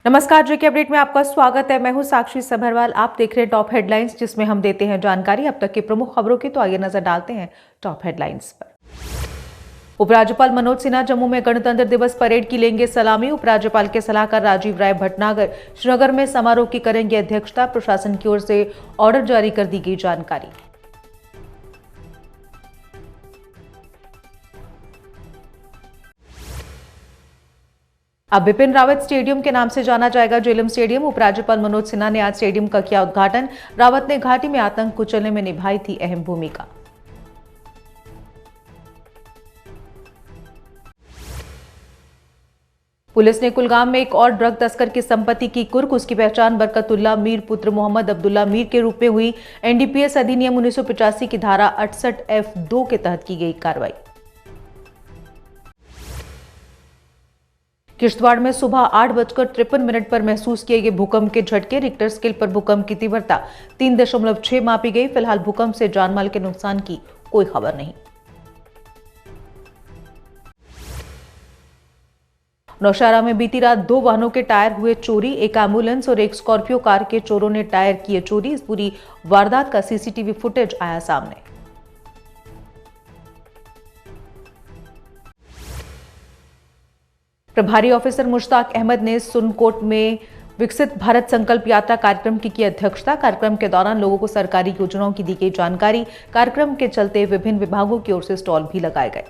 नमस्कार, जेके अपडेट में आपका स्वागत है। मैं हूं साक्षी सभरवाल। आप देख रहे हैं टॉप हेडलाइंस, जिसमें हम देते हैं जानकारी अब तक की प्रमुख खबरों की। तो आइए नजर डालते हैं टॉप हेडलाइंस पर। उपराज्यपाल मनोज सिन्हा जम्मू में गणतंत्र दिवस परेड की लेंगे सलामी। उपराज्यपाल के सलाहकार राजीव राय भटनागर श्रीनगर में समारोह की करेंगे अध्यक्षता। प्रशासन की ओर से ऑर्डर जारी कर दी गई जानकारी। अब बिपिन रावत स्टेडियम के नाम से जाना जाएगा झेलम स्टेडियम। उपराज्यपाल मनोज सिन्हा ने आज स्टेडियम का किया उद्घाटन। रावत ने घाटी में आतंक कुचलने में निभाई थी अहम भूमिका। पुलिस ने कुलगाम में एक और ड्रग तस्कर की संपत्ति की कुर्क। उसकी पहचान बरकतुल्ला मीर पुत्र मोहम्मद अब्दुल्ला मीर के रूप में हुई। एनडीपीएस अधिनियम 1985 की धारा 68F2 के तहत की गई कार्रवाई। किश्तवाड़ में सुबह 8:53 पर महसूस किए गए भूकंप के झटके। रिक्टर स्केल पर भूकंप की तीव्रता 3.6 मापी गई। फिलहाल भूकंप से जानमाल के नुकसान की कोई खबर नहीं। नौशहरा में बीती रात 2 वाहनों के टायर हुए चोरी। एक एम्बुलेंस और एक स्कॉर्पियो कार के चोरों ने टायर किए चोरी। इस पूरी वारदात का सीसीटीवी फुटेज आया सामने। प्रभारी ऑफिसर मुश्ताक अहमद ने सुनकोट में विकसित भारत संकल्प यात्रा कार्यक्रम की अध्यक्षता। कार्यक्रम के दौरान लोगों को सरकारी योजनाओं की दी गई जानकारी। कार्यक्रम के चलते विभिन्न विभागों की ओर से स्टॉल भी लगाए गए।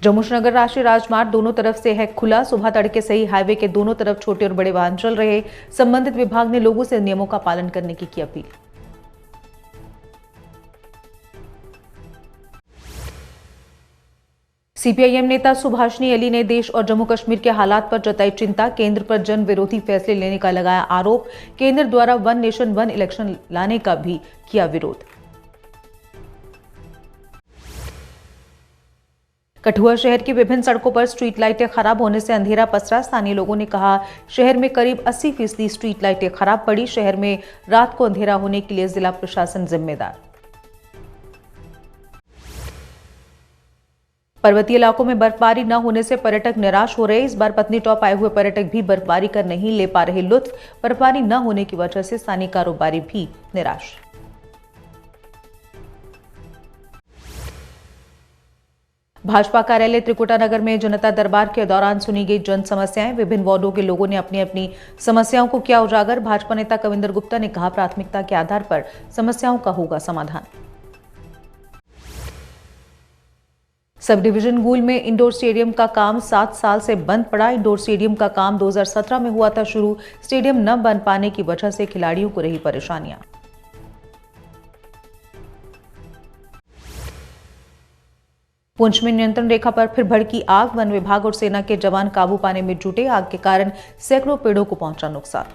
जम्मू श्रीनगर राष्ट्रीय राजमार्ग दोनों तरफ से है खुला। सुबह तड़के से ही हाईवे के दोनों तरफ छोटे और बड़े वाहन चल रहे। संबंधित विभाग ने लोगों से नियमों का पालन करने की अपील। सीपीआईएम नेता सुभाषिनी अली ने देश और जम्मू कश्मीर के हालात पर जताई चिंता। केंद्र पर जन विरोधी फैसले लेने का लगाया आरोप। केंद्र द्वारा वन नेशन वन इलेक्शन लाने का भी किया विरोध। कठुआ शहर की विभिन्न सड़कों पर स्ट्रीट लाइटें खराब होने से अंधेरा पसरा। स्थानीय लोगों ने कहा, शहर में करीब 80% स्ट्रीट लाइटें खराब पड़ी। शहर में रात को अंधेरा होने के लिए जिला प्रशासन जिम्मेदार। पर्वतीय इलाकों में बर्फबारी न होने से पर्यटक निराश हो रहे। इस बार पत्नी टॉप आए हुए पर्यटक भी बर्फबारी कर नहीं ले पा रहे लुत्फ। बर्फबारी न होने की वजह से स्थानीय कारोबारी भी निराश। भाजपा कार्यालय त्रिकुटा नगर में जनता दरबार के दौरान सुनी गई जन समस्याएं। विभिन्न वार्डों के लोगों ने अपनी अपनी समस्याओं को किया उजागर। भाजपा नेता कविंदर गुप्ता ने कहा, प्राथमिकता के आधार पर समस्याओं का होगा समाधान। सब डिवीजन गूल में इंडोर स्टेडियम का काम 7 साल से बंद पड़ा। इंडोर स्टेडियम का काम 2017 में हुआ था शुरू। स्टेडियम न बन पाने की वजह से खिलाड़ियों को रही परेशानियां। पुंछ में नियंत्रण रेखा पर फिर भड़की आग। वन विभाग और सेना के जवान काबू पाने में जुटे। आग के कारण सैकड़ों पेड़ों को पहुंचा नुकसान।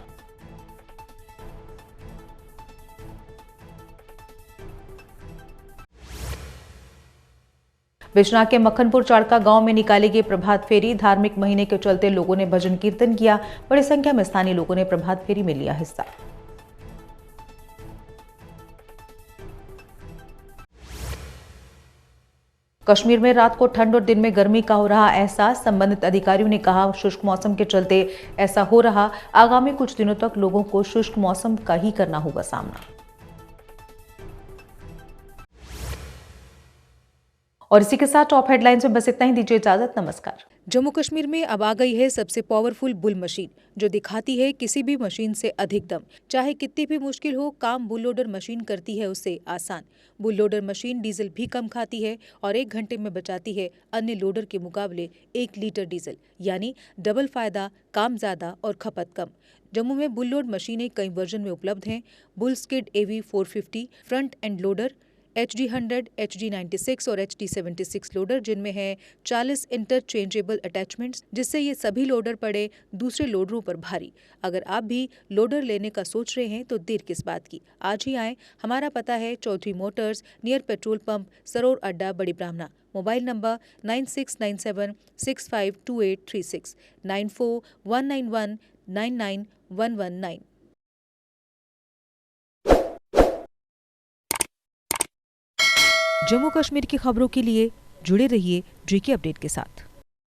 बिजनौर के मक्खनपुर चाड़का गांव में निकाली गई प्रभात फेरी। धार्मिक महीने के चलते लोगों ने भजन कीर्तन किया। बड़ी संख्या में स्थानीय लोगों ने प्रभात फेरी में लिया हिस्सा। कश्मीर में रात को ठंड और दिन में गर्मी का हो रहा एहसास। संबंधित अधिकारियों ने कहा, शुष्क मौसम के चलते ऐसा हो रहा। आगामी कुछ दिनों तक लोगों को शुष्क मौसम का ही करना होगा सामना। और इसी के साथ टॉप हेडलाइंस में बस इतना ही। दीजिए इजाजत, नमस्कार। जम्मू कश्मीर में अब आ गई है सबसे पावरफुल बुल मशीन, जो दिखाती है किसी भी मशीन से अधिक दम। चाहे कितनी भी मुश्किल हो, काम बुल लोडर मशीन करती है उससे आसान। बुल लोडर मशीन डीजल भी कम खाती है और 1 घंटे में बचाती है अन्य लोडर के मुकाबले 1 लीटर डीजल। यानी डबल फायदा, काम ज्यादा और खपत कम। जम्मू में बुल लोड मशीनें कई वर्जन में उपलब्ध हैं। Bull skid AV 450 front end loader, HD100, HD96 और HD76 लोडर, जिनमें है 40 इंटरचेंजेबल अटैचमेंट्स, जिससे ये सभी लोडर पड़े दूसरे लोडरों पर भारी। अगर आप भी लोडर लेने का सोच रहे हैं तो देर किस बात की, आज ही आएं। हमारा पता है Chaudhary motors, near petrol pump, Saror अड्डा, बड़ी ब्राह्मणा। Mobile number 9697652836, 9419199119। जम्मू कश्मीर की खबरों के लिए जुड़े रहिए जेके अपडेट के साथ।